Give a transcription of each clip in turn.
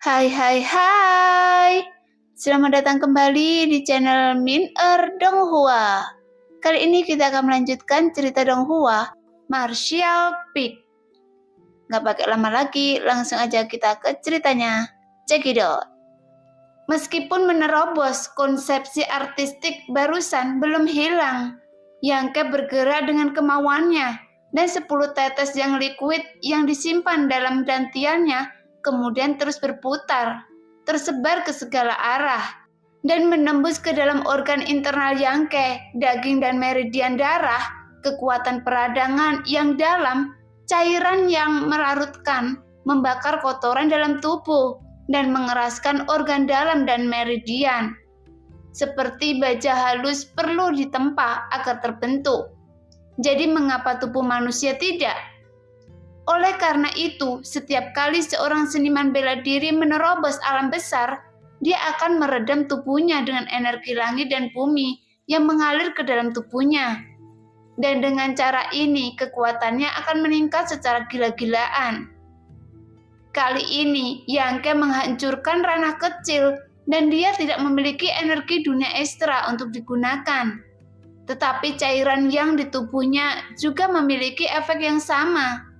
Hai hai hai. Selamat datang kembali di channel Min Donghua. Kali ini kita akan melanjutkan cerita Donghua, Martial Peak. Gak pakai lama lagi, langsung aja kita ke ceritanya. Check it out. Meskipun menerobos konsepsi artistik barusan belum hilang, Yangke bergerak dengan kemauannya, dan 10 tetes yang liquid yang disimpan dalam dantiannya kemudian terus berputar, tersebar ke segala arah, dan menembus ke dalam organ internal Yangke, daging dan meridian darah, kekuatan peradangan yang dalam, cairan yang melarutkan, membakar kotoran dalam tubuh, dan mengeraskan organ dalam dan meridian. Seperti baja halus perlu ditempa agar terbentuk. Jadi mengapa tubuh manusia tidak? Oleh karena itu, setiap kali seorang seniman bela diri menerobos alam besar, dia akan meredam tubuhnya dengan energi langit dan bumi yang mengalir ke dalam tubuhnya. Dan dengan cara ini, kekuatannya akan meningkat secara gila-gilaan. Kali ini, Yangke menghancurkan ranah kecil dan dia tidak memiliki energi dunia ekstra untuk digunakan. Tetapi cairan yang di tubuhnya juga memiliki efek yang sama.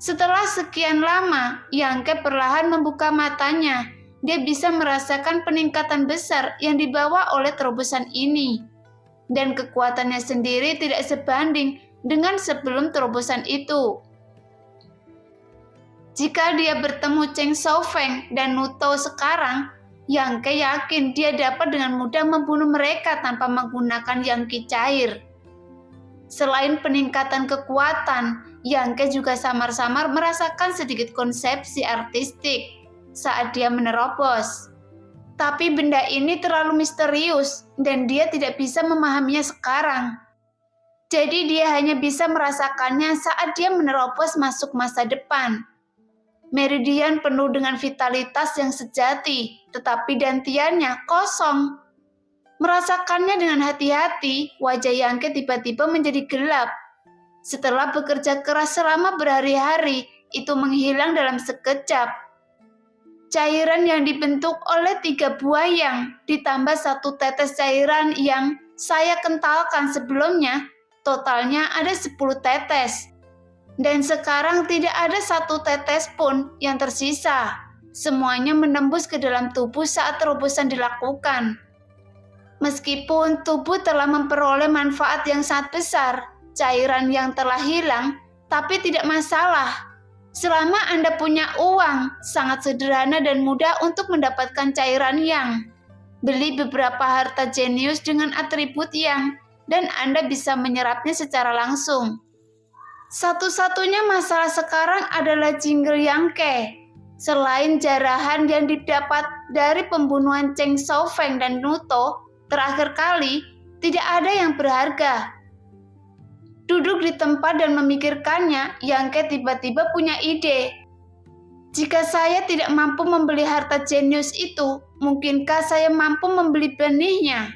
Setelah sekian lama, Yangke perlahan membuka matanya. Dia bisa merasakan peningkatan besar yang dibawa oleh terobosan ini. Dan kekuatannya sendiri tidak sebanding dengan sebelum terobosan itu. Jika dia bertemu Cheng Xiaofeng dan Nuto sekarang, Yangke yakin dia dapat dengan mudah membunuh mereka tanpa menggunakan Yangki cair. Selain peningkatan kekuatan, Yangke juga samar-samar merasakan sedikit konsepsi artistik saat dia menerobos. Tapi benda ini terlalu misterius dan dia tidak bisa memahaminya sekarang. Jadi dia hanya bisa merasakannya saat dia menerobos masuk masa depan. Meridian penuh dengan vitalitas yang sejati, tetapi dantiannya kosong. Merasakannya dengan hati-hati, wajah Yangke tiba-tiba menjadi gelap. Setelah bekerja keras selama berhari-hari, itu menghilang dalam sekejap. Cairan yang dibentuk oleh 3 buayang, ditambah 1 tetes cairan yang saya kentalkan sebelumnya, totalnya ada 10 tetes. Dan sekarang tidak ada 1 tetes pun yang tersisa. Semuanya menembus ke dalam tubuh saat terobosan dilakukan. Meskipun tubuh telah memperoleh manfaat yang sangat besar, cairan yang telah hilang, tapi tidak masalah. Selama Anda punya uang, sangat sederhana dan mudah untuk mendapatkan cairan yang. Beli beberapa harta jenius dengan atribut yang, dan Anda bisa menyerapnya secara langsung. Satu-satunya masalah sekarang adalah jingle Yangke. Selain jarahan yang didapat dari pembunuhan Cheng Xiaofeng dan Nuto, terakhir kali, tidak ada yang berharga. Duduk di tempat dan memikirkannya, Yangke tiba-tiba punya ide. Jika saya tidak mampu membeli harta jenius itu, mungkinkah saya mampu membeli benihnya?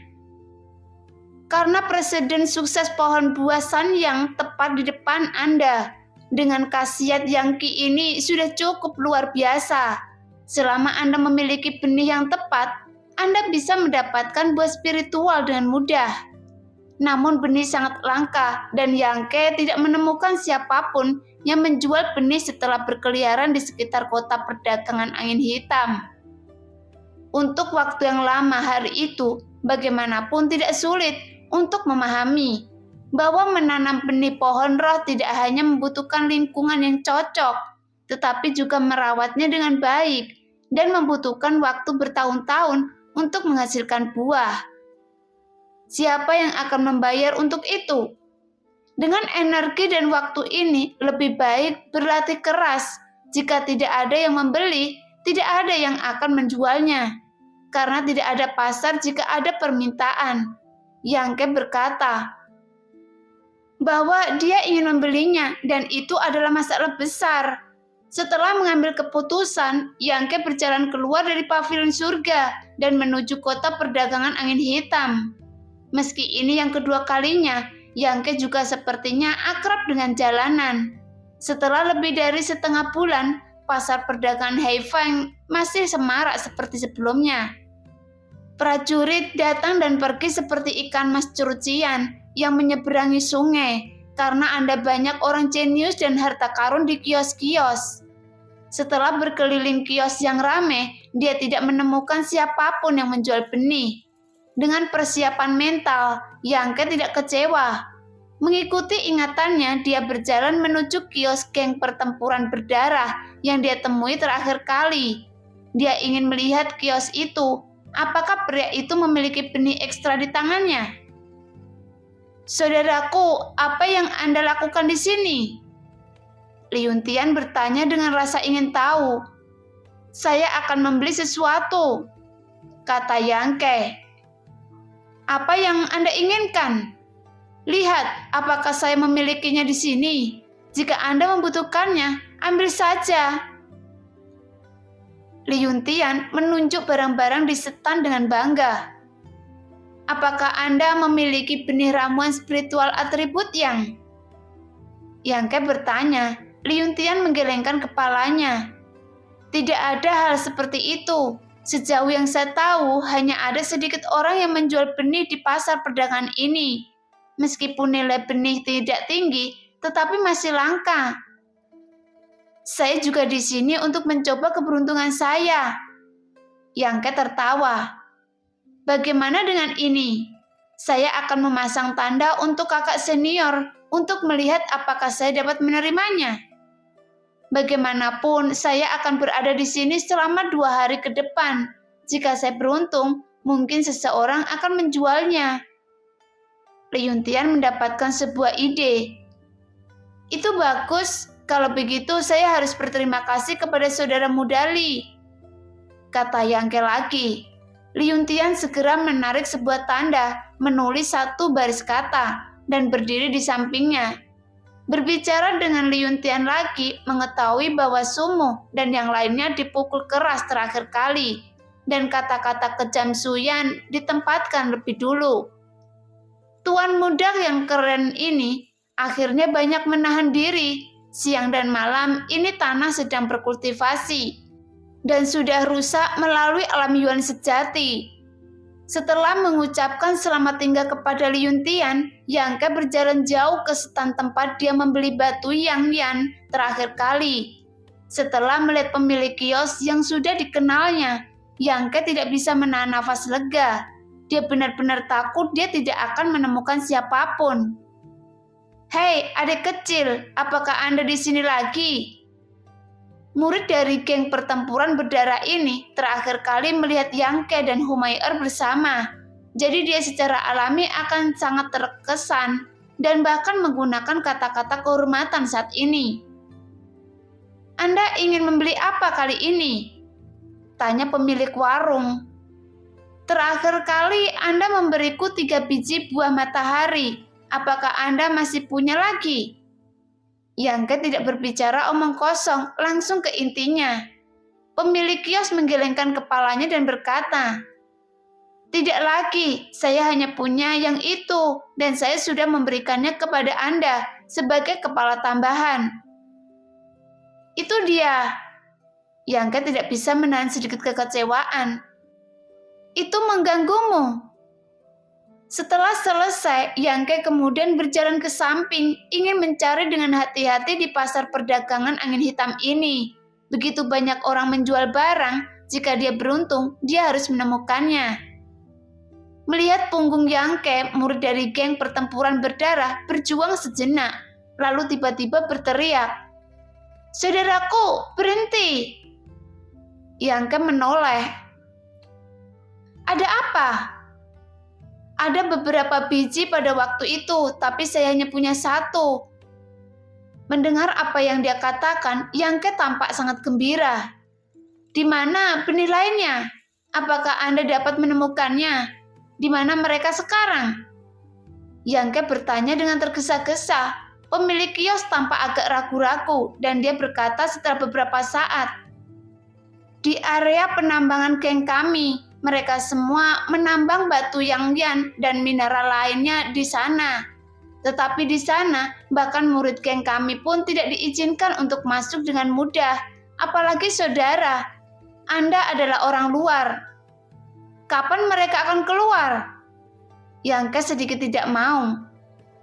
Karena presiden sukses pohon buah Sanyang tepat di depan Anda. Dengan khasiat Yangki ini sudah cukup luar biasa. Selama Anda memiliki benih yang tepat, Anda bisa mendapatkan buah spiritual dengan mudah. Namun benih sangat langka dan Yangke tidak menemukan siapapun yang menjual benih setelah berkeliaran di sekitar kota perdagangan angin hitam. Untuk waktu yang lama hari itu, bagaimanapun tidak sulit untuk memahami bahwa menanam benih pohon roh tidak hanya membutuhkan lingkungan yang cocok, tetapi juga merawatnya dengan baik dan membutuhkan waktu bertahun-tahun untuk menghasilkan buah. Siapa yang akan membayar untuk itu? Dengan energi dan waktu ini, lebih baik berlatih keras. Jika tidak ada yang membeli, tidak ada yang akan menjualnya. Karena tidak ada pasar jika ada permintaan. Yangke berkata bahwa dia ingin membelinya dan itu adalah masalah besar. Setelah mengambil keputusan, Yangke berjalan keluar dari pavilion surga dan menuju kota perdagangan angin hitam. Meski ini yang kedua kalinya, Yangke juga sepertinya akrab dengan jalanan. Setelah lebih dari setengah bulan, pasar perdagangan Haifeng masih semarak seperti sebelumnya. Prajurit datang dan pergi seperti ikan mas cucian yang menyeberangi sungai karena ada banyak orang jenius dan harta karun di kios-kios. Setelah berkeliling kios yang ramai, dia tidak menemukan siapapun yang menjual benih. Dengan persiapan mental, Yangke tidak kecewa. Mengikuti ingatannya, dia berjalan menuju kios geng pertempuran berdarah yang dia temui terakhir kali. Dia ingin melihat kios itu. Apakah pria itu memiliki benih ekstra di tangannya? "Saudaraku, apa yang Anda lakukan di sini?" Liuntian bertanya dengan rasa ingin tahu. "Saya akan membeli sesuatu," kata Yangke. "Apa yang Anda inginkan? Lihat, apakah saya memilikinya di sini? Jika Anda membutuhkannya, ambil saja." Liuntian menunjuk barang-barang di setan dengan bangga. "Apakah Anda memiliki benih ramuan spiritual atribut yang?" Yangke bertanya. Liuntian menggelengkan kepalanya. "Tidak ada hal seperti itu. Sejauh yang saya tahu, hanya ada sedikit orang yang menjual benih di pasar perdagangan ini. Meskipun nilai benih tidak tinggi, tetapi masih langka. Saya juga di sini untuk mencoba keberuntungan saya." Yangke tertawa. "Bagaimana dengan ini? Saya akan memasang tanda untuk kakak senior untuk melihat apakah saya dapat menerimanya. Bagaimanapun, saya akan berada di sini selama 2 hari ke depan. Jika saya beruntung, mungkin seseorang akan menjualnya." Liuntian mendapatkan sebuah ide. "Itu bagus. Kalau begitu, saya harus berterima kasih kepada saudara Mudali," kata Yangke lagi. Liuntian segera menarik sebuah tanda, menulis 1 baris kata, dan berdiri di sampingnya. Berbicara dengan Liuntian lagi, mengetahui bahwa Sumo dan yang lainnya dipukul keras terakhir kali, dan kata-kata kejam Suyan ditempatkan lebih dulu. Tuan muda yang keren ini akhirnya banyak menahan diri. Siang dan malam ini tanah sedang berkultivasi dan sudah rusak melalui alam Yuan sejati. Setelah mengucapkan selamat tinggal kepada Liuntian, Yangke berjalan jauh ke stan tempat dia membeli batu Yang Yan terakhir kali. Setelah melihat pemilik kios yang sudah dikenalnya, Yangke tidak bisa menahan nafas lega. Dia benar-benar takut dia tidak akan menemukan siapapun. "Hei, adik kecil, apakah Anda di sini lagi?" Murid dari geng pertempuran berdarah ini terakhir kali melihat Yangke dan Humayr bersama. Jadi dia secara alami akan sangat terkesan dan bahkan menggunakan kata-kata kehormatan saat ini. "Anda ingin membeli apa kali ini?" tanya pemilik warung. "Terakhir kali Anda memberiku 3 biji buah matahari. Apakah Anda masih punya lagi?" Yangke tidak berbicara omong kosong, langsung ke intinya. Pemilik kios menggelengkan kepalanya dan berkata, "Tidak lagi, saya hanya punya yang itu, dan saya sudah memberikannya kepada Anda sebagai kepala tambahan." "Itu dia." Yangke tidak bisa menahan sedikit kekecewaan. "Itu mengganggumu?" Setelah selesai, Yangke kemudian berjalan ke samping, ingin mencari dengan hati-hati di pasar perdagangan angin hitam ini. Begitu banyak orang menjual barang, jika dia beruntung, dia harus menemukannya. Melihat punggung Yangke, murid dari geng pertempuran berdarah berjuang sejenak, lalu tiba-tiba berteriak, "Saudaraku, berhenti!" Yangke menoleh. "Ada apa?" "Ada beberapa biji pada waktu itu, tapi saya hanya punya 1. Mendengar apa yang dia katakan, Yangke tampak sangat gembira. "Di mana benih lainnya? Apakah Anda dapat menemukannya? Di mana mereka sekarang?" Yangke bertanya dengan tergesa-gesa. Pemilik kios tampak agak ragu-ragu, dan dia berkata setelah beberapa saat, "Di area penambangan geng kami. Mereka semua menambang batu Yang Yan dan mineral lainnya di sana. Tetapi di sana, bahkan murid geng kami pun tidak diizinkan untuk masuk dengan mudah. Apalagi saudara, Anda adalah orang luar. Kapan mereka akan keluar? Yangke sedikit tidak mau.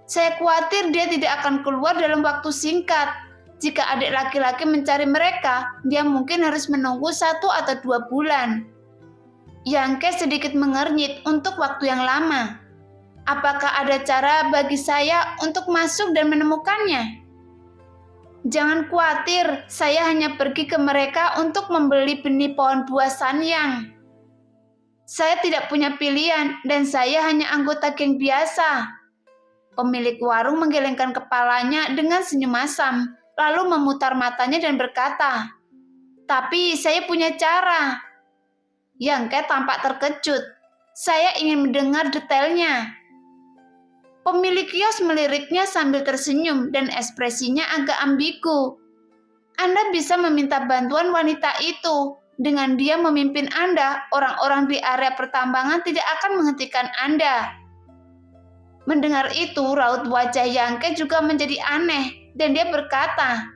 Saya khawatir dia tidak akan keluar dalam waktu singkat. Jika adik laki-laki mencari mereka, dia mungkin harus menunggu 1 atau 2 bulan. Yangke sedikit mengernyit untuk waktu yang lama. Apakah ada cara bagi saya untuk masuk dan menemukannya? Jangan khawatir, saya hanya pergi ke mereka untuk membeli benih pohon buah Sanyang. Saya tidak punya pilihan dan saya hanya anggota geng biasa. Pemilik warung menggelengkan kepalanya dengan senyum asam, lalu memutar matanya dan berkata, "Tapi saya punya cara." Yangke tampak terkejut. Saya ingin mendengar detailnya. Pemilik kios meliriknya sambil tersenyum dan ekspresinya agak ambigu. Anda bisa meminta bantuan wanita itu. Dengan dia memimpin Anda, orang-orang di area pertambangan tidak akan menghentikan Anda. Mendengar itu, raut wajah Yangke juga menjadi aneh, dan dia berkata,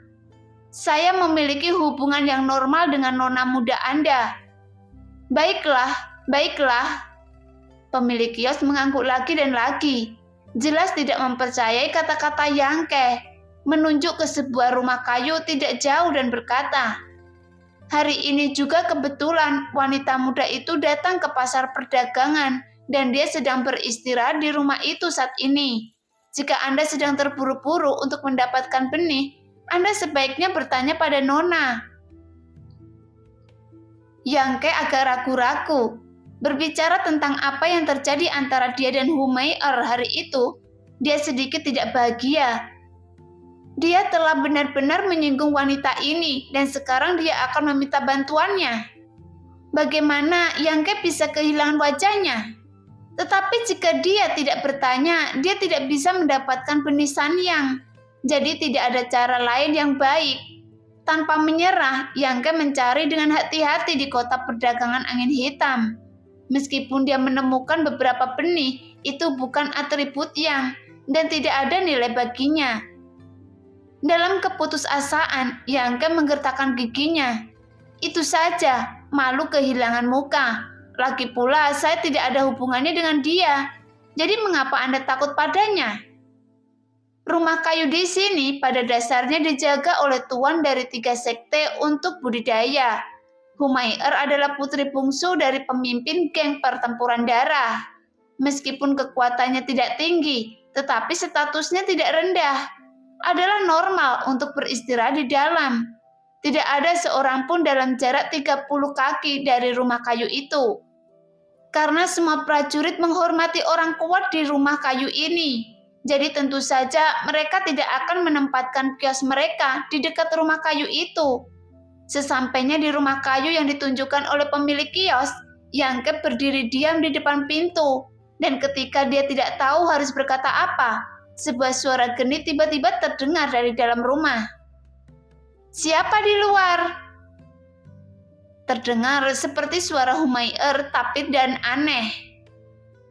"Saya memiliki hubungan yang normal dengan nona muda Anda." Baiklah, baiklah. Pemilik kios mengangguk lagi dan lagi. Jelas tidak mempercayai kata-kata Yangke, menunjuk ke sebuah rumah kayu tidak jauh dan berkata, "Hari ini juga kebetulan wanita muda itu datang ke pasar perdagangan dan dia sedang beristirahat di rumah itu saat ini. Jika Anda sedang terburu-buru untuk mendapatkan benih, Anda sebaiknya bertanya pada Nona." Yangke agak ragu-ragu. Berbicara tentang apa yang terjadi antara dia dan Humair hari itu, dia sedikit tidak bahagia. Dia telah benar-benar menyinggung wanita ini dan sekarang dia akan meminta bantuannya. Bagaimana Yangke bisa kehilangan wajahnya? Tetapi jika dia tidak bertanya, dia tidak bisa mendapatkan benih Sanyang. Jadi tidak ada cara lain yang baik. Tanpa menyerah, Yangke mencari dengan hati-hati di kota perdagangan angin hitam. Meskipun dia menemukan beberapa benih, itu bukan atribut yang dan tidak ada nilai baginya. Dalam keputusasaan, Yangke menggertakkan giginya. Itu saja, malu kehilangan muka. Lagi pula, saya tidak ada hubungannya dengan dia. Jadi mengapa Anda takut padanya? Rumah kayu di sini pada dasarnya dijaga oleh tuan dari 3 sekte untuk budidaya. Humair adalah putri bungsu dari pemimpin geng pertempuran darah. Meskipun kekuatannya tidak tinggi, tetapi statusnya tidak rendah. Adalah normal untuk beristirahat di dalam. Tidak ada seorang pun dalam jarak 30 kaki dari rumah kayu itu. Karena semua prajurit menghormati orang kuat di rumah kayu ini. Jadi tentu saja mereka tidak akan menempatkan kios mereka di dekat rumah kayu itu. Sesampainya di rumah kayu yang ditunjukkan oleh pemilik kios, Yangke berdiri diam di depan pintu. Dan ketika dia tidak tahu harus berkata apa, sebuah suara genit tiba-tiba terdengar dari dalam rumah. "Siapa di luar?" Terdengar seperti suara Humair tapi dan aneh.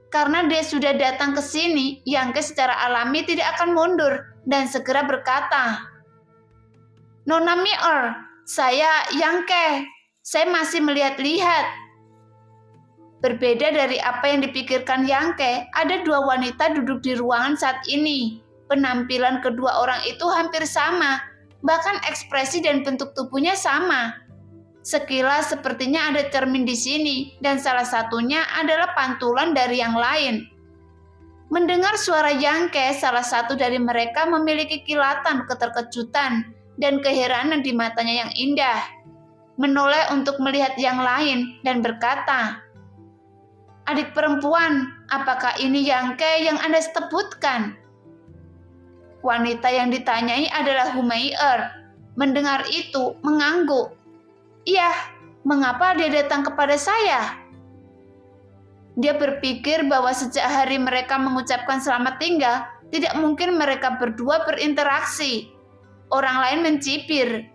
Karena dia sudah datang ke sini, Yangke secara alami tidak akan mundur dan segera berkata, "Nona Mir, saya Yangke. Saya masih melihat-lihat." Berbeda dari apa yang dipikirkan Yangke, ada 2 wanita duduk di ruangan saat ini. Penampilan kedua orang itu hampir sama, bahkan ekspresi dan bentuk tubuhnya sama. Sekilas sepertinya ada cermin di sini, dan salah satunya adalah pantulan dari yang lain. Mendengar suara Yangke, salah satu dari mereka memiliki kilatan keterkejutan dan keheranan di matanya yang indah. Menoleh untuk melihat yang lain dan berkata, "Adik perempuan, apakah ini Yangke yang Anda sebutkan?" Wanita yang ditanyai adalah Humair. Mendengar itu, mengangguk. "Iya, mengapa dia datang kepada saya?" Dia berpikir bahwa sejak hari mereka mengucapkan selamat tinggal, tidak mungkin mereka berdua berinteraksi. Orang lain mencibir.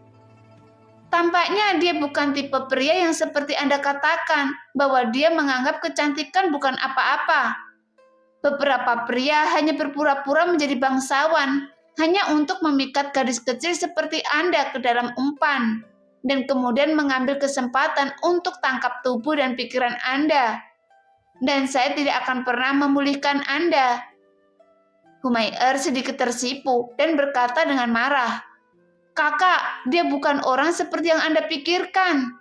Tampaknya dia bukan tipe pria yang seperti Anda katakan, bahwa dia menganggap kecantikan bukan apa-apa. Beberapa pria hanya berpura-pura menjadi bangsawan, hanya untuk memikat gadis kecil seperti Anda ke dalam umpan. dan kemudian mengambil kesempatan untuk tangkap tubuh dan pikiran Anda. Dan saya tidak akan pernah memulihkan Anda. Humair sedikit tersipu dan berkata dengan marah, "Kakak, dia bukan orang seperti yang Anda pikirkan."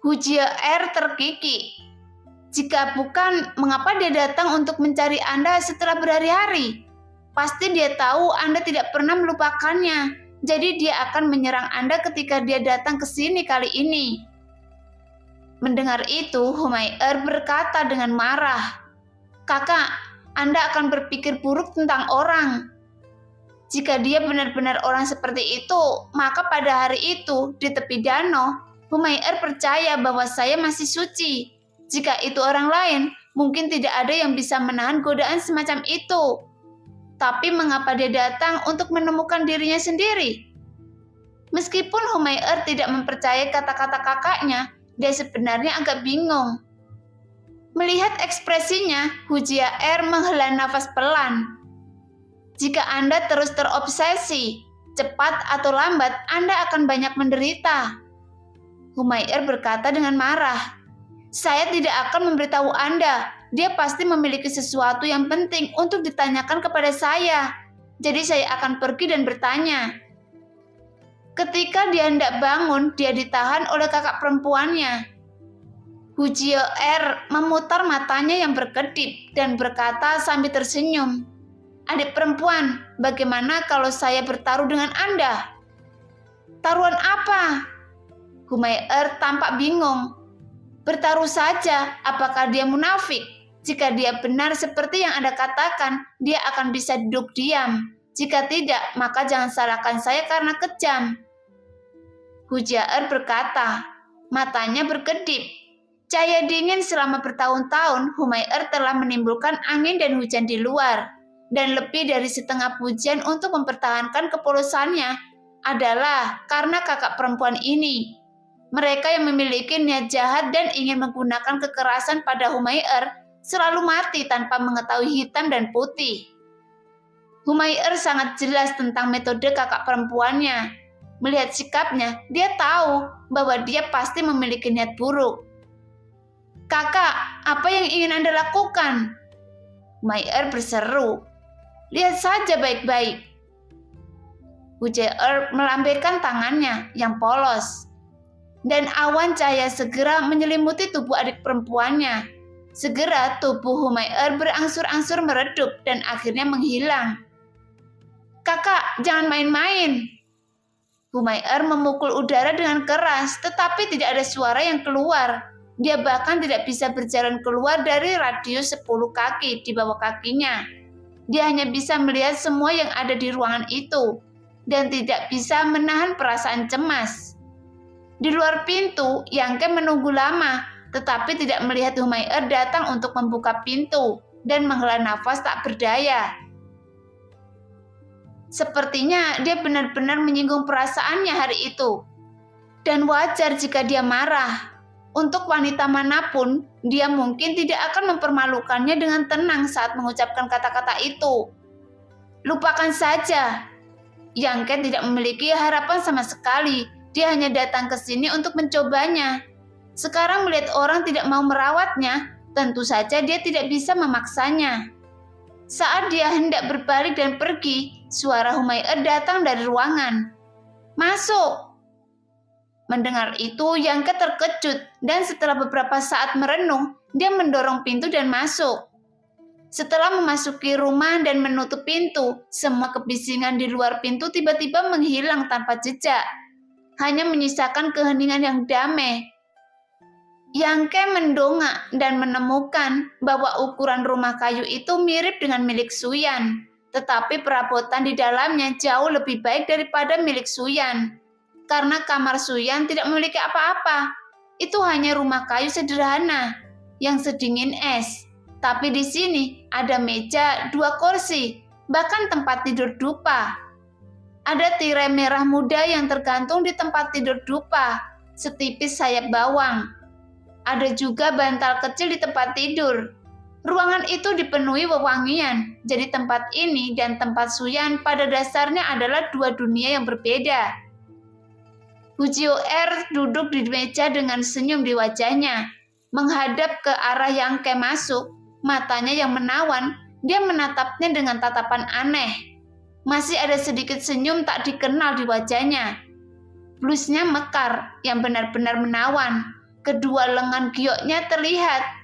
Hujair terkikik. Jika bukan, mengapa dia datang untuk mencari Anda setelah berhari-hari? Pasti dia tahu Anda tidak pernah melupakannya, jadi dia akan menyerang Anda ketika dia datang ke sini kali ini. Mendengar itu, Humair berkata dengan marah, "Kakak, Anda akan berpikir buruk tentang orang. Jika dia benar-benar orang seperti itu, maka pada hari itu, di tepi danau, Humair percaya bahwa saya masih suci. Jika itu orang lain, mungkin tidak ada yang bisa menahan godaan semacam itu. Tapi mengapa dia datang untuk menemukan dirinya sendiri?" Meskipun Humair tidak mempercayai kata-kata kakaknya, dia sebenarnya agak bingung. Melihat ekspresinya, Hujair menghela nafas pelan. Jika Anda terus terobsesi, cepat atau lambat Anda akan banyak menderita. Humair berkata dengan marah, "Saya tidak akan memberitahu Anda. Dia pasti memiliki sesuatu yang penting untuk ditanyakan kepada saya. Jadi saya akan pergi dan bertanya." Ketika dia hendak bangun, dia ditahan oleh kakak perempuannya. Hujair memutar matanya yang berkedip dan berkata sambil tersenyum, "Adik perempuan, bagaimana kalau saya bertaruh dengan Anda?" "Taruhan apa?" Humair tampak bingung. "Bertaruh saja, apakah dia munafik? Jika dia benar seperti yang Anda katakan, dia akan bisa duduk diam. Jika tidak, maka jangan salahkan saya karena kejam." Hujair berkata, matanya berkedip. Cahaya dingin selama bertahun-tahun, Humair telah menimbulkan angin dan hujan di luar. Dan lebih dari setengah pujian untuk mempertahankan kepolosannya adalah karena kakak perempuan ini. Mereka yang memiliki niat jahat dan ingin menggunakan kekerasan pada Humair selalu mati tanpa mengetahui hitam dan putih. Humair sangat jelas tentang metode kakak perempuannya. Melihat sikapnya, dia tahu bahwa dia pasti memiliki niat buruk. "Kakak, apa yang ingin Anda lakukan?" Humair berseru. "Lihat saja baik-baik." Hujair melambaikan tangannya yang polos. Dan awan cahaya segera menyelimuti tubuh adik perempuannya. Segera tubuh Humair berangsur-angsur meredup dan akhirnya menghilang. "Kakak, jangan main-main." Humair memukul udara dengan keras, tetapi tidak ada suara yang keluar. Dia bahkan tidak bisa berjalan keluar dari radius 10 kaki di bawah kakinya. Dia hanya bisa melihat semua yang ada di ruangan itu, dan tidak bisa menahan perasaan cemas. Di luar pintu, Yangke menunggu lama, tetapi tidak melihat Humair datang untuk membuka pintu dan menghela nafas tak berdaya. Sepertinya dia benar-benar menyinggung perasaannya hari itu. Dan wajar jika dia marah. Untuk wanita manapun, dia mungkin tidak akan mempermalukannya dengan tenang saat mengucapkan kata-kata itu. Lupakan saja. Yangke tidak memiliki harapan sama sekali. Dia hanya datang ke sini untuk mencobanya. Sekarang melihat orang tidak mau merawatnya, tentu saja dia tidak bisa memaksanya. Saat dia hendak berbalik dan pergi, suara Humair datang dari ruangan. "Masuk!" Mendengar itu, Yangke terkejut dan setelah beberapa saat merenung, dia mendorong pintu dan masuk. Setelah memasuki rumah dan menutup pintu, semua kebisingan di luar pintu tiba-tiba menghilang tanpa jejak. Hanya menyisakan keheningan yang damai. Yangke mendongak dan menemukan bahwa ukuran rumah kayu itu mirip dengan milik Suyan, tetapi perabotan di dalamnya jauh lebih baik daripada milik Suyan. Karena kamar Suyan tidak memiliki apa-apa. Itu hanya rumah kayu sederhana yang sedingin es. Tapi di sini ada meja, 2 kursi, bahkan tempat tidur dupa. Ada tirai merah muda yang tergantung di tempat tidur dupa, setipis sayap bawang. Ada juga bantal kecil di tempat tidur. Ruangan itu dipenuhi wewangian, jadi tempat ini dan tempat Suyan pada dasarnya adalah 2 dunia yang berbeda. Hujioer duduk di meja dengan senyum di wajahnya, menghadap ke arah Yangke masuk, matanya yang menawan, dia menatapnya dengan tatapan aneh. Masih ada sedikit senyum tak dikenal di wajahnya. Blusnya mekar, yang benar-benar menawan. Kedua lengan gioknya terlihat.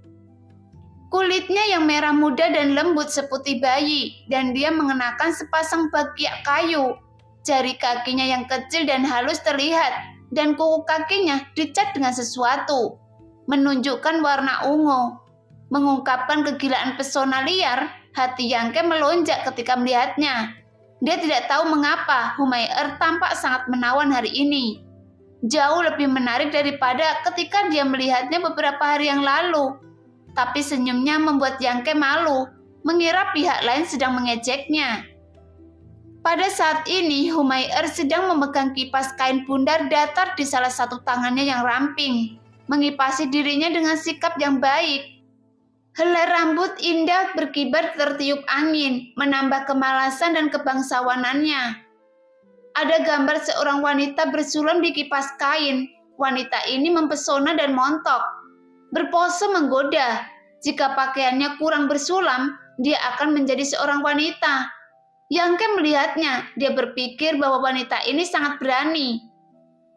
Kulitnya yang merah muda dan lembut seputih bayi, dan dia mengenakan sepasang bagiak kayu. Jari kakinya yang kecil dan halus terlihat, dan kuku kakinya dicat dengan sesuatu, menunjukkan warna ungu. Mengungkapkan kegilaan pesona liar, hati Yangke melonjak ketika melihatnya. Dia tidak tahu mengapa Humair tampak sangat menawan hari ini. Jauh lebih menarik daripada ketika dia melihatnya beberapa hari yang lalu. Tapi senyumnya membuat Yangke malu, mengira pihak lain sedang mengejeknya. Pada saat ini, Humair sedang memegang kipas kain bundar datar di salah satu tangannya yang ramping, mengipasi dirinya dengan sikap yang baik. Helai rambut indah berkibar tertiup angin, menambah kemalasan dan kebangsawanannya. Ada gambar seorang wanita bersulam di kipas kain. Wanita ini mempesona dan montok, berpose menggoda. Jika pakaiannya kurang bersulam, dia akan menjadi seorang wanita. Yangke melihatnya, dia berpikir bahwa wanita ini sangat berani.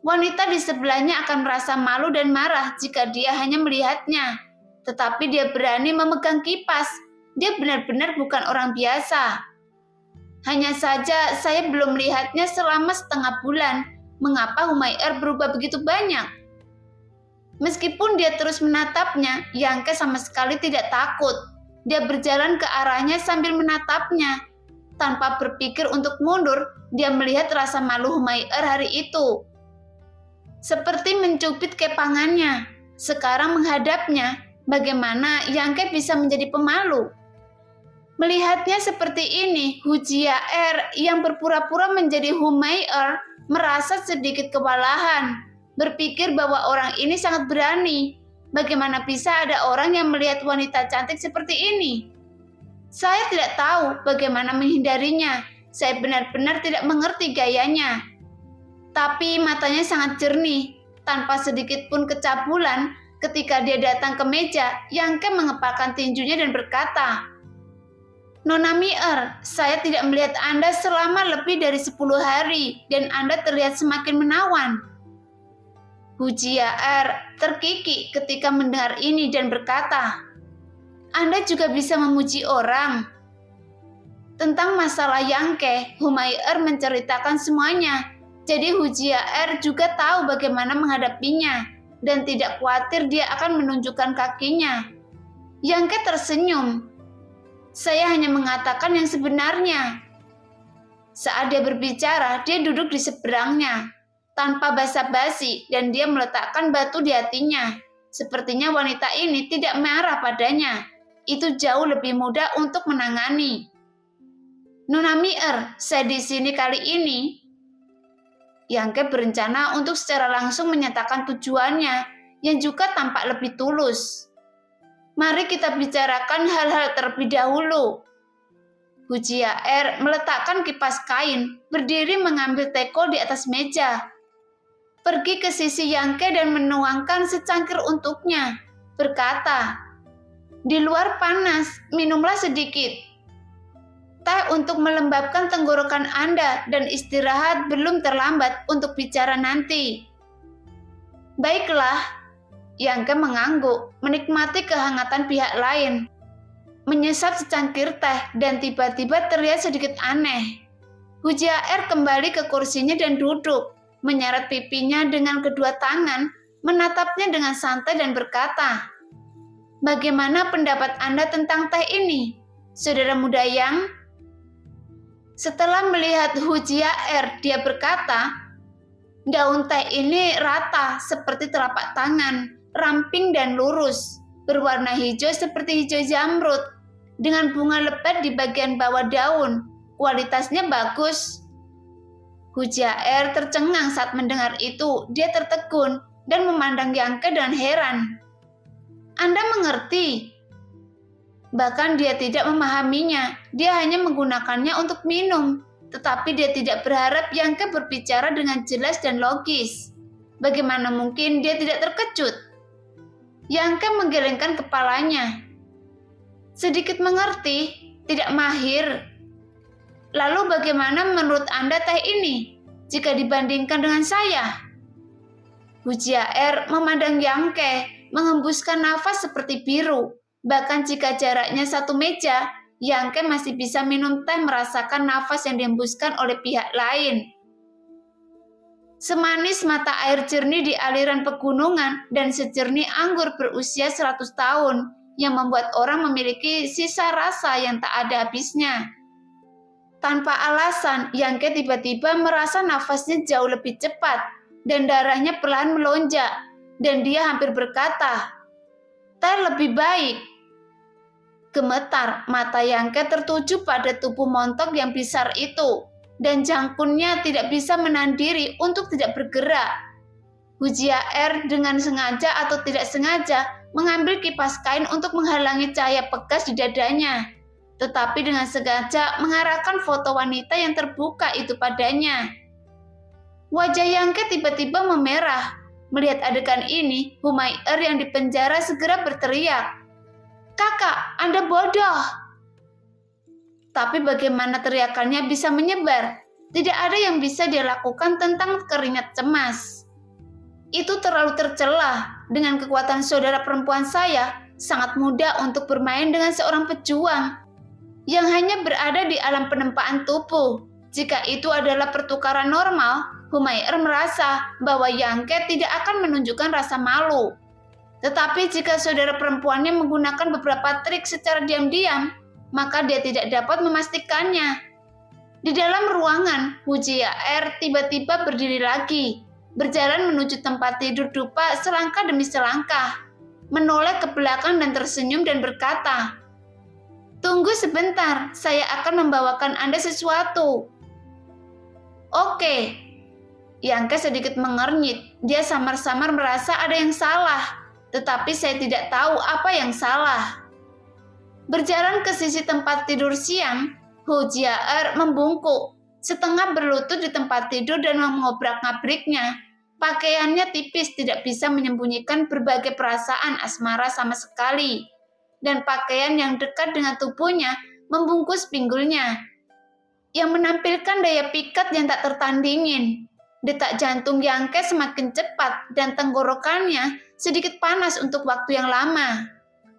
Wanita di sebelahnya akan merasa malu dan marah jika dia hanya melihatnya. Tetapi dia berani memegang kipas. Dia benar-benar bukan orang biasa. Hanya saja saya belum melihatnya selama setengah bulan. Mengapa Humair berubah begitu banyak? Meskipun dia terus menatapnya, Yangke sama sekali tidak takut. Dia berjalan ke arahnya sambil menatapnya. Tanpa berpikir untuk mundur, dia melihat rasa malu Humair hari itu. Seperti mencubit kepangannya. Sekarang menghadapnya, bagaimana Yangke bisa menjadi pemalu? Melihatnya seperti ini, Hujioer yang berpura-pura menjadi Humair merasa sedikit kewalahan, berpikir bahwa orang ini sangat berani. Bagaimana bisa ada orang yang melihat wanita cantik seperti ini? Saya tidak tahu bagaimana menghindarinya. Saya benar-benar tidak mengerti gayanya. Tapi matanya sangat jernih, tanpa sedikit pun kecabulan. Ketika dia datang ke meja, Yangke mengepalkan tinjunya dan berkata, "Nona Mier, saya tidak melihat Anda selama lebih dari 10 hari, dan Anda terlihat semakin menawan." Hujioer terkikik ketika mendengar ini dan berkata, "Anda juga bisa memuji orang." Tentang masalah Yangke, Humair menceritakan semuanya. Jadi Hujioer juga tahu bagaimana menghadapinya dan tidak khawatir dia akan menunjukkan kakinya. Yangke tersenyum. "Saya hanya mengatakan yang sebenarnya." Saat dia berbicara, dia duduk di seberangnya tanpa basa-basi dan dia meletakkan batu di hatinya. Sepertinya wanita ini tidak marah padanya. Itu jauh lebih mudah untuk menangani. "Nona Mier, saya di sini kali ini." Yangke berencana untuk secara langsung menyatakan tujuannya yang juga tampak lebih tulus. "Mari kita bicarakan hal-hal terlebih dahulu." Hujioer meletakkan kipas kain, berdiri mengambil teko di atas meja. Pergi ke sisi Yangke dan menuangkan secangkir untuknya, berkata, "Di luar panas, minumlah sedikit. Teh untuk melembabkan tenggorokan Anda dan istirahat belum terlambat untuk bicara nanti." "Baiklah." Yangke mengangguk, menikmati kehangatan pihak lain. Menyesap secangkir teh dan tiba-tiba terlihat sedikit aneh. Hujioer kembali ke kursinya dan duduk, menyeret pipinya dengan kedua tangan, menatapnya dengan santai dan berkata, "Bagaimana pendapat Anda tentang teh ini, saudara muda Yang?" Setelah melihat Hujioer, dia berkata, "Daun teh ini rata seperti telapak tangan, ramping dan lurus, berwarna hijau seperti hijau zamrud, dengan bunga lebat di bagian bawah daun. Kualitasnya bagus." Hujioer tercengang saat mendengar itu. Dia tertegun dan memandang Yangke dengan heran. "Anda mengerti?" Bahkan dia tidak memahaminya, dia hanya menggunakannya untuk minum. Tetapi dia tidak berharap Yangke berbicara dengan jelas dan logis. Bagaimana mungkin dia tidak terkejut? Yangke menggelengkan kepalanya. Sedikit mengerti, tidak mahir. Lalu bagaimana menurut Anda teh ini jika dibandingkan dengan saya? Hujiaer memandang Yangke, menghembuskan nafas seperti biru. Bahkan jika jaraknya 1 meja, Yangke masih bisa minum teh merasakan nafas yang dihembuskan oleh pihak lain. Semanis mata air jernih di aliran pegunungan dan sejernih anggur berusia 100 tahun yang membuat orang memiliki sisa rasa yang tak ada habisnya. Tanpa alasan, Yangke tiba-tiba merasa nafasnya jauh lebih cepat dan darahnya perlahan melonjak dan dia hampir berkata, "Teh lebih baik." Gemetar, mata Yangke tertuju pada tubuh montok yang besar itu. Dan jangkunnya tidak bisa menahan diri untuk tidak bergerak. Hujiaer dengan sengaja atau tidak sengaja mengambil kipas kain untuk menghalangi cahaya pekas di dadanya, tetapi dengan sengaja mengarahkan foto wanita yang terbuka itu padanya. Wajah Yangke tiba-tiba memerah. Melihat adegan ini, Humair yang dipenjara segera berteriak, "Kakak, Anda bodoh!" Tapi bagaimana teriakannya bisa menyebar? Tidak ada yang bisa dia lakukan tentang keringat cemas. Itu terlalu tercela. Dengan kekuatan saudara perempuan saya, sangat mudah untuk bermain dengan seorang pejuang yang hanya berada di alam penempaan tubuh. Jika itu adalah pertukaran normal, Humair merasa bahwa Yangke tidak akan menunjukkan rasa malu. Tetapi jika saudara perempuannya menggunakan beberapa trik secara diam-diam, maka dia tidak dapat memastikannya. Di dalam ruangan, Hujiaer tiba-tiba berdiri lagi, berjalan menuju tempat tidur dupa selangkah demi selangkah, menoleh ke belakang dan tersenyum dan berkata, "Tunggu sebentar, saya akan membawakan Anda sesuatu." "Oke." Yangke sedikit mengernyit, dia samar-samar merasa ada yang salah, tetapi saya tidak tahu apa yang salah. Berjalan ke sisi tempat tidur siang, Hujiaer membungkuk, setengah berlutut di tempat tidur dan mengobrak-ngabriknya. Pakaiannya tipis tidak bisa menyembunyikan berbagai perasaan asmara sama sekali. Dan pakaian yang dekat dengan tubuhnya membungkus pinggulnya, yang menampilkan daya pikat yang tak tertandingin. Detak jantung Yangke semakin cepat dan tenggorokannya sedikit panas untuk waktu yang lama.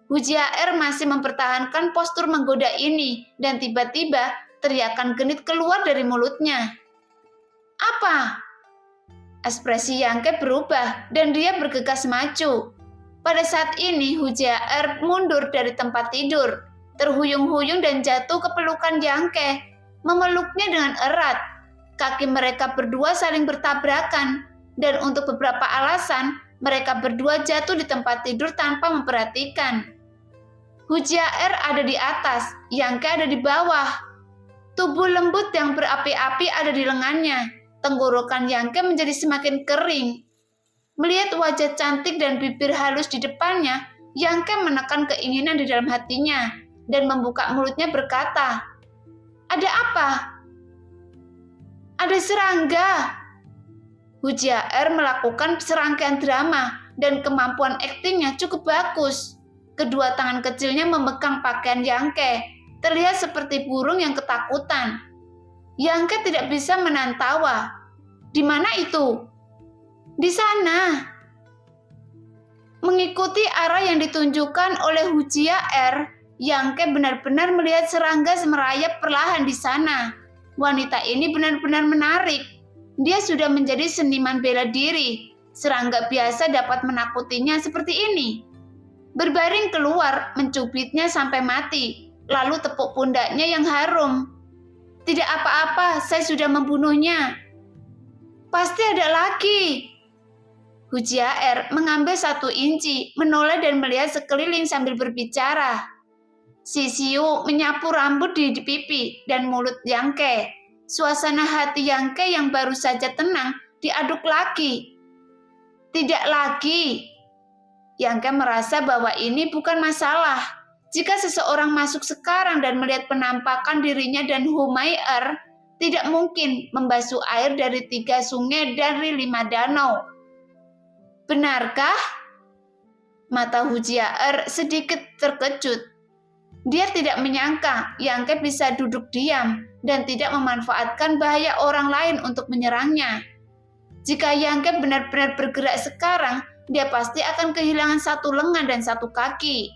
Hujiaer masih mempertahankan postur menggoda ini dan tiba-tiba teriakan genit keluar dari mulutnya. "Apa?" Ekspresi Yangke berubah dan dia bergegas maju. Pada saat ini Hujiaer mundur dari tempat tidur, terhuyung-huyung dan jatuh ke pelukan Yangke, memeluknya dengan erat. Kaki mereka berdua saling bertabrakan dan untuk beberapa alasan mereka berdua jatuh di tempat tidur tanpa memperhatikan. Hujiaer ada di atas, Yangke ada di bawah. Tubuh lembut yang berapi-api ada di lengannya. Tenggorokan Yangke menjadi semakin kering. Melihat wajah cantik dan bibir halus di depannya, Yangke menekan keinginan di dalam hatinya dan membuka mulutnya berkata, "Ada apa?" "Ada serangga." Hujiaer melakukan serangkaian drama dan kemampuan aktingnya cukup bagus. Kedua tangan kecilnya memegang pakaian Yangke, terlihat seperti burung yang ketakutan. Yangke tidak bisa menahan tawa. "Di mana itu?" "Di sana." Mengikuti arah yang ditunjukkan oleh Hujiaer, Yangke benar-benar melihat serangga merayap perlahan di sana. Wanita ini benar-benar menarik. Dia sudah menjadi seniman bela diri. Serangga biasa dapat menakutinya seperti ini. Berbaring keluar, mencubitnya sampai mati, lalu tepuk pundaknya yang harum. "Tidak apa-apa, saya sudah membunuhnya." "Pasti ada lagi." Hujiaer mengambil 1 inci, menoleh dan melihat sekeliling sambil berbicara. Sisiu menyapu rambut di pipi dan mulut Yangke. Suasana hati Yangke yang baru saja tenang diaduk lagi. "Tidak lagi." Yangke merasa bahwa ini bukan masalah. Jika seseorang masuk sekarang dan melihat penampakan dirinya dan Humair, tidak mungkin membasuh air dari 3 sungai dari 5 danau. Benarkah? Mata Hujiaer sedikit terkejut. Dia tidak menyangka Yangke bisa duduk diam dan tidak memanfaatkan bahaya orang lain untuk menyerangnya. Jika Yangke benar-benar bergerak sekarang, dia pasti akan kehilangan satu lengan dan satu kaki.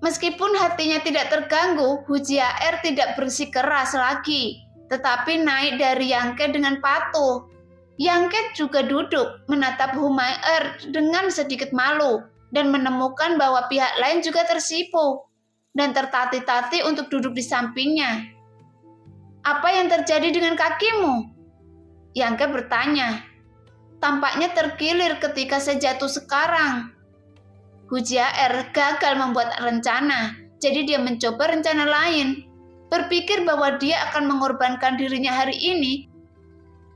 Meskipun hatinya tidak terganggu, Hujiaer tidak bersikeras lagi, tetapi naik dari Yangke dengan patuh. Yangke juga duduk menatap Humair dengan sedikit malu dan menemukan bahwa pihak lain juga tersipu dan tertatih-tatih untuk duduk di sampingnya. Apa yang terjadi dengan kakimu? Yangke bertanya. Tampaknya terkilir ketika saya jatuh sekarang. Hujiaer gagal membuat rencana, jadi dia mencoba rencana lain. Berpikir bahwa dia akan mengorbankan dirinya hari ini,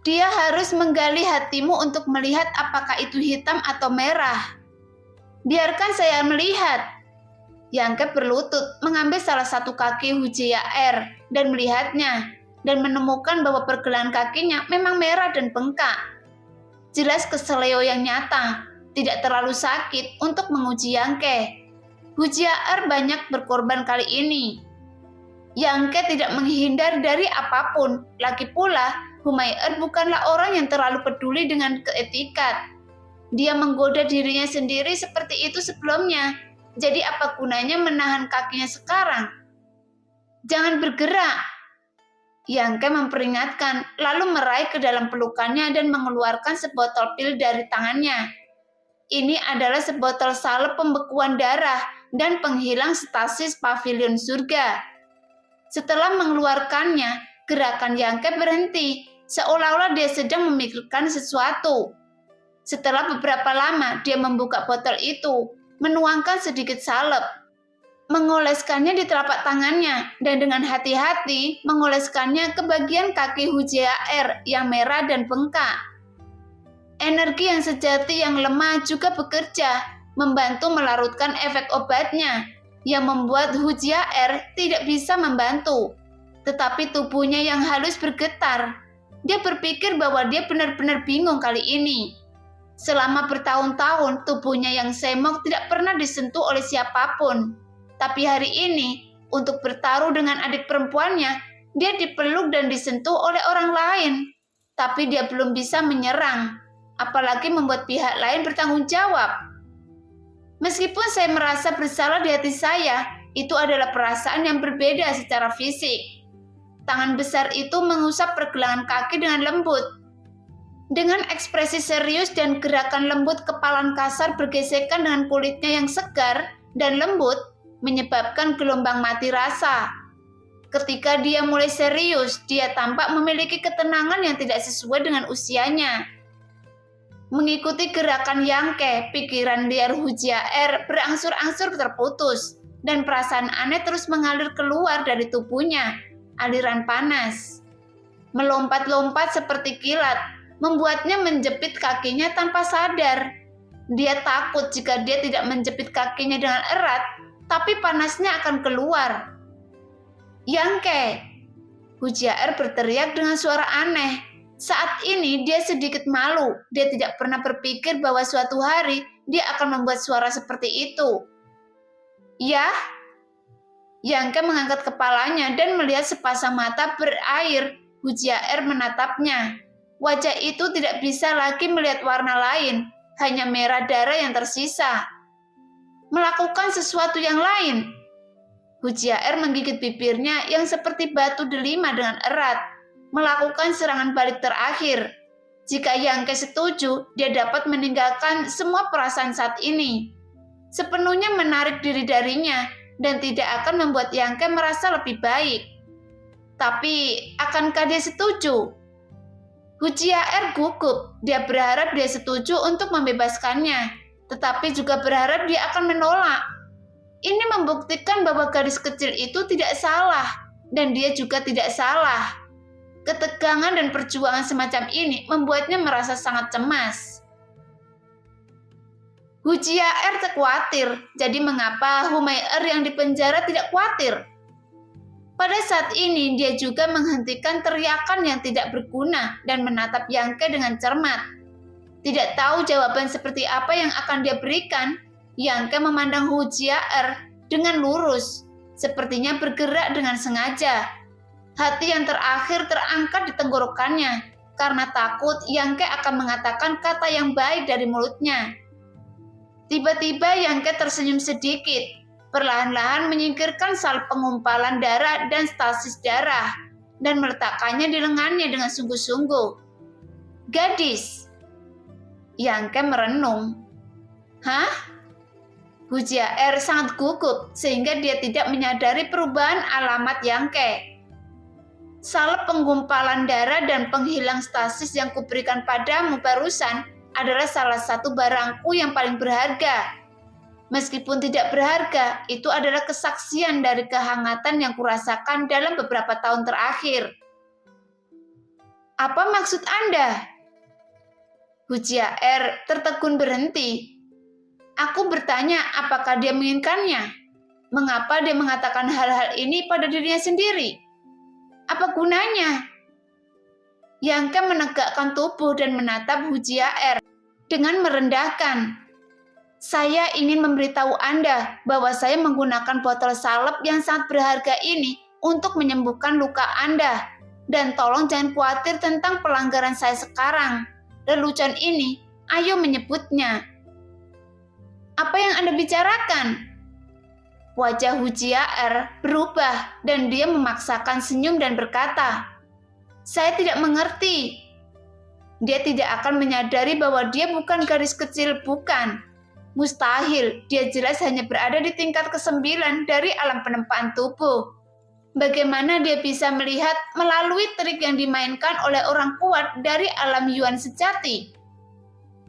dia harus menggali hatimu untuk melihat apakah itu hitam atau merah. Biarkan saya melihat. Yangke berlutut mengambil salah satu kaki Hujiaer dan melihatnya, dan menemukan bahwa pergelangan kakinya memang merah dan bengkak. Jelas keseleo yang nyata, tidak terlalu sakit untuk menguji Yangke. Hujiaer banyak berkorban kali ini. Yangke tidak menghindar dari apapun. Lagi pula, Humair bukanlah orang yang terlalu peduli dengan keetikat. Dia menggoda dirinya sendiri seperti itu sebelumnya. Jadi apa gunanya menahan kakinya sekarang? Jangan bergerak. Yangke memperingatkan, lalu meraih ke dalam pelukannya dan mengeluarkan sebotol pil dari tangannya. Ini adalah sebotol salep pembekuan darah dan penghilang stasis pavilion surga. Setelah mengeluarkannya, gerakan Yangke berhenti, seolah-olah dia sedang memikirkan sesuatu. Setelah beberapa lama, dia membuka botol itu, menuangkan sedikit salep, mengoleskannya di telapak tangannya, dan dengan hati-hati mengoleskannya ke bagian kaki Hujiaer yang merah dan bengkak. Energi yang sejati yang lemah juga bekerja, membantu melarutkan efek obatnya, yang membuat Hujiaer tidak bisa membantu. Tetapi tubuhnya yang halus bergetar. Dia berpikir bahwa dia benar-benar bingung kali ini. Selama bertahun-tahun, tubuhnya yang semok tidak pernah disentuh oleh siapapun. Tapi hari ini, untuk bertaruh dengan adik perempuannya, dia dipeluk dan disentuh oleh orang lain. Tapi dia belum bisa menyerang, apalagi membuat pihak lain bertanggung jawab. Meskipun saya merasa bersalah di hati saya, itu adalah perasaan yang berbeda secara fisik. Tangan besar itu mengusap pergelangan kaki dengan lembut. Dengan ekspresi serius dan gerakan lembut kepalan kasar bergesekan dengan kulitnya yang segar dan lembut, menyebabkan gelombang mati rasa. Ketika dia mulai serius, dia tampak memiliki ketenangan yang tidak sesuai dengan usianya. Mengikuti gerakan Yangke, pikiran liar Hujiaer berangsur-angsur terputus, dan perasaan aneh terus mengalir keluar dari tubuhnya, aliran panas. Melompat-lompat seperti kilat, membuatnya menjepit kakinya tanpa sadar. Dia takut jika dia tidak menjepit kakinya dengan erat, tapi panasnya akan keluar. Yangke! Hujiaer berteriak dengan suara aneh. Saat ini dia sedikit malu. Dia tidak pernah berpikir bahwa suatu hari dia akan membuat suara seperti itu. Ya? Yangke mengangkat kepalanya dan melihat sepasang mata berair. Hujiaer menatapnya. Wajah itu tidak bisa lagi melihat warna lain, hanya merah darah yang tersisa. Melakukan sesuatu yang lain. Hujiaer menggigit bibirnya yang seperti batu delima dengan erat, melakukan serangan balik terakhir. Jika Yangke setuju, dia dapat meninggalkan semua perasaan saat ini, sepenuhnya menarik diri darinya, dan tidak akan membuat Yangke merasa lebih baik. Tapi, akankah dia setuju? Hujiaer gugup. Dia berharap dia setuju untuk membebaskannya, tetapi juga berharap dia akan menolak. Ini membuktikan bahwa gadis kecil itu tidak salah, dan dia juga tidak salah. Ketegangan dan perjuangan semacam ini membuatnya merasa sangat cemas. Hujiaer khawatir, jadi mengapa Humair yang dipenjara tidak khawatir? Pada saat ini, dia juga menghentikan teriakan yang tidak berguna dan menatap Yangke dengan cermat. Tidak tahu jawaban seperti apa yang akan dia berikan, Yangke memandang Hu Jia-er dengan lurus, sepertinya bergerak dengan sengaja. Hati yang terakhir terangkat di tenggorokannya, karena takut Yangke akan mengatakan kata yang baik dari mulutnya. Tiba-tiba Yangke tersenyum sedikit, perlahan-lahan menyingkirkan salep pengumpalan darah dan stasis darah, dan meletakkannya di lengannya dengan sungguh-sungguh. Gadis. Yangke merenung. Hah? Hu Jia-er sangat gugup sehingga dia tidak menyadari perubahan alamat Yangke. Salep penggumpalan darah dan penghilang stasis yang kuberikan padamu barusan adalah salah satu barangku yang paling berharga. Meskipun tidak berharga, itu adalah kesaksian dari kehangatan yang kurasakan dalam beberapa tahun terakhir. Apa maksud Anda? Hu Jia-er tertegun berhenti. Aku bertanya apakah dia menginginkannya. Mengapa dia mengatakan hal-hal ini pada dirinya sendiri? Apa gunanya? Yangke menegakkan tubuh dan menatap Hu Jia-er dengan merendahkan. Saya ingin memberitahu Anda bahwa saya menggunakan botol salep yang sangat berharga ini untuk menyembuhkan luka Anda. Dan tolong jangan khawatir tentang pelanggaran saya sekarang. Lelucon ini, ayo menyebutnya. Apa yang Anda bicarakan? Wajah Hu Jia-er berubah dan dia memaksakan senyum dan berkata, saya tidak mengerti. Dia tidak akan menyadari bahwa dia bukan gadis kecil, bukan. Mustahil, dia jelas hanya berada di tingkat ke-9 dari alam penempaan tubuh. Bagaimana dia bisa melihat melalui trik yang dimainkan oleh orang kuat dari alam Yuan sejati?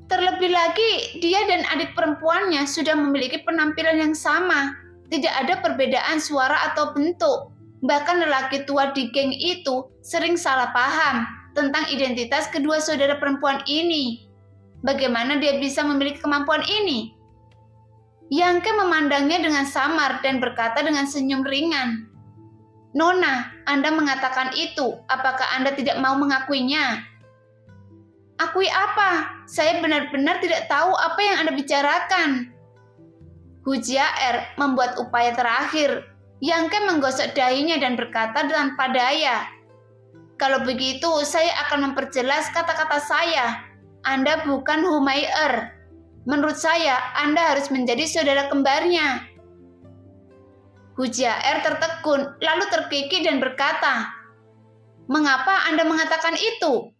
Terlebih lagi, dia dan adik perempuannya sudah memiliki penampilan yang sama. Tidak ada perbedaan suara atau bentuk. Bahkan lelaki tua di geng itu sering salah paham tentang identitas kedua saudara perempuan ini. Bagaimana dia bisa memiliki kemampuan ini? Yangke memandangnya dengan samar dan berkata dengan senyum ringan. Nona, Anda mengatakan itu. Apakah Anda tidak mau mengakuinya? Akui apa? Saya benar-benar tidak tahu apa yang Anda bicarakan. Hu Jia-er membuat upaya terakhir. Yangke menggosok dahinya dan berkata tanpa daya. Kalau begitu, saya akan memperjelas kata-kata saya. Anda bukan Humai-er. Menurut saya, Anda harus menjadi saudara kembarnya. Hu Jia-er tertegun, lalu terkikik dan berkata, mengapa Anda mengatakan itu?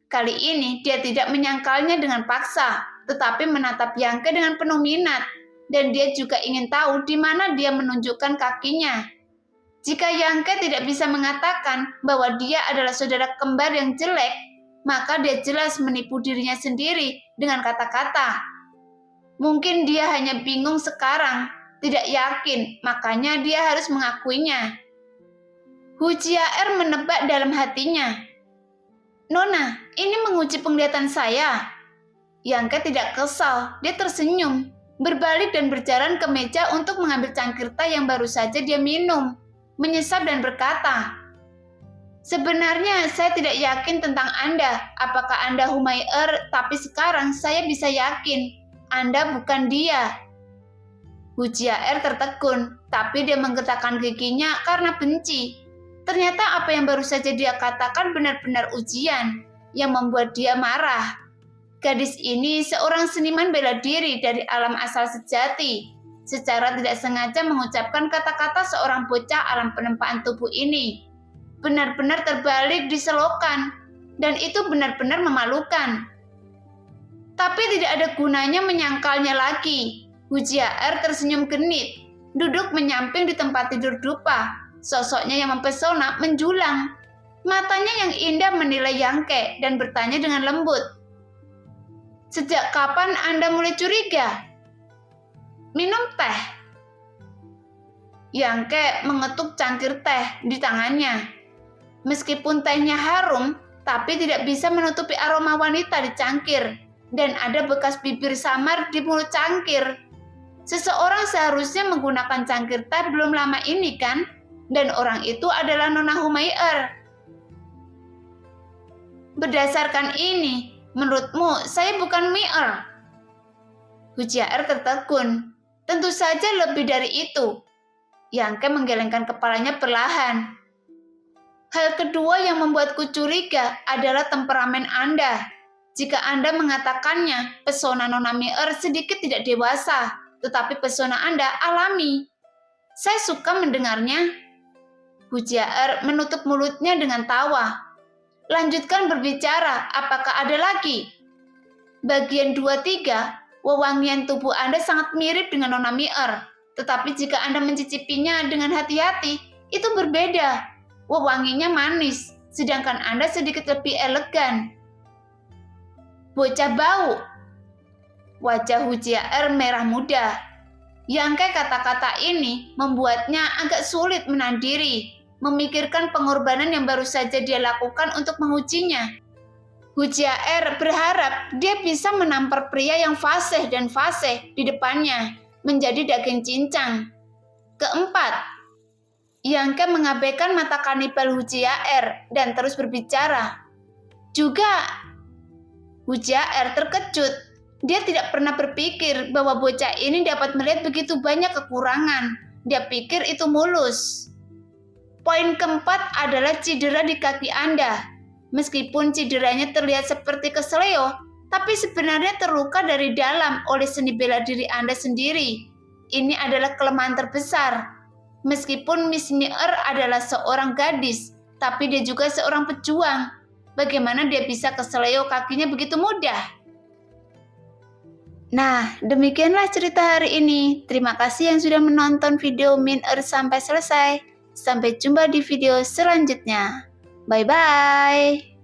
Kali ini dia tidak menyangkalnya dengan paksa, tetapi menatap Yangke dengan penuh minat, dan dia juga ingin tahu di mana dia menunjukkan kakinya. Jika Yangke tidak bisa mengatakan bahwa dia adalah saudara kembar yang jelek, maka dia jelas menipu dirinya sendiri dengan kata-kata. Mungkin dia hanya bingung sekarang, tidak yakin, makanya dia harus mengakuinya. Hu Jia-er menebak dalam hatinya. Nona, ini menguji penglihatan saya. Yangke tidak kesal, dia tersenyum, berbalik dan berjalan ke meja untuk mengambil cangkir teh yang baru saja dia minum, menyesap dan berkata, sebenarnya saya tidak yakin tentang Anda, apakah Anda Humai-er, tapi sekarang saya bisa yakin, Anda bukan dia. Hu Jia-er tertegun, tapi dia menggetakkan giginya karena benci. Ternyata apa yang baru saja dia katakan benar-benar ujian yang membuat dia marah. Gadis ini seorang seniman bela diri dari alam asal sejati. Secara tidak sengaja mengucapkan kata-kata seorang bocah alam penempaan tubuh ini. Benar-benar terbalik di selokan, dan itu benar-benar memalukan. Tapi tidak ada gunanya menyangkalnya lagi. Hu Jia-er tersenyum genit, duduk menyamping di tempat tidur dupa. Sosoknya yang mempesona menjulang. Matanya yang indah menilai Yangke dan bertanya dengan lembut. Sejak kapan Anda mulai curiga? Minum teh. Yangke mengetuk cangkir teh di tangannya. Meskipun tehnya harum, tapi tidak bisa menutupi aroma wanita di cangkir. Dan ada bekas bibir samar di mulut cangkir. Seseorang seharusnya menggunakan cangkir teh belum lama ini kan? Dan orang itu adalah Nona Humai-er. Berdasarkan ini, Menurutmu, saya bukan Mi'er? Hujiaer tertegun. Tentu saja lebih dari itu. Yang Ke menggelengkan kepalanya perlahan. Hal kedua yang membuatku curiga adalah temperamen Anda. Jika Anda mengatakannya, pesona Nona Mi'er sedikit tidak dewasa, tetapi pesona Anda alami. Saya suka mendengarnya. Hujiaer menutup mulutnya dengan tawa. Lanjutkan berbicara, apakah ada lagi? Bagian 2-3, wewangian tubuh Anda sangat mirip dengan Nona Mi'er. Tetapi jika Anda mencicipinya dengan hati-hati, itu berbeda. Wewanginya manis, sedangkan Anda sedikit lebih elegan. Bocah bau. Wajah Hujiaer merah muda. Yang Ke kata-kata ini membuatnya agak sulit menahan diri, memikirkan pengorbanan yang baru saja dia lakukan untuk mengujinya. Hujiaer berharap dia bisa menampar pria yang fasih dan fasih di depannya, menjadi daging cincang. Keempat, Yang Ke mengabaikan mata kanibal Hujiaer dan terus berbicara. Hujiaer terkejut. Dia tidak pernah berpikir bahwa bocah ini dapat melihat begitu banyak kekurangan. Dia pikir itu mulus. Poin keempat adalah cedera di kaki Anda. Meskipun cederanya terlihat seperti kesleo, tapi sebenarnya terluka dari dalam oleh seni bela diri Anda sendiri. Ini adalah kelemahan terbesar. Meskipun Miss Mi'er adalah seorang gadis, tapi dia juga seorang pejuang. Bagaimana dia bisa kesleo kakinya begitu mudah? Nah, demikianlah cerita hari ini. Terima kasih yang sudah menonton video Mi'er sampai selesai. Sampai jumpa di video selanjutnya. Bye-bye.